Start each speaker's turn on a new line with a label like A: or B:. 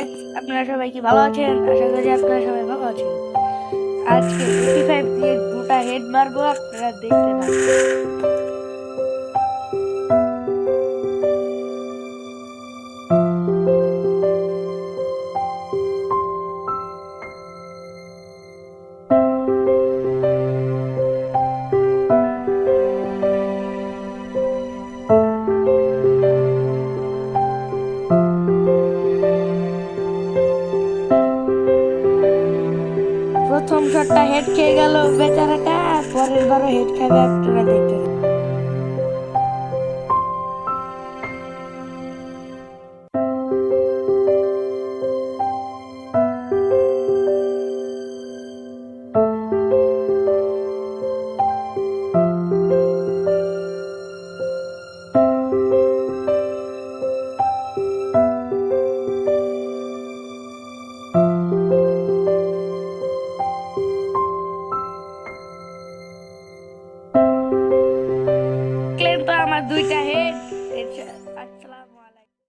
A: Guys, আপনারা সবাই কি ভালো আছেন? আশা করি আপনারা সবাই ভালো আছেন। আজকে MP5 দিয়ে দুটা হেড মারবো, আপনারা দেখতে থাকুন। প্রথম শটটা হেড খেয়ে গেল বেচারাটা, পরের বারও হেড খাবে, আপনারা দেখতে থাকুন। দেখলেন তো আমার দুইটা হেড।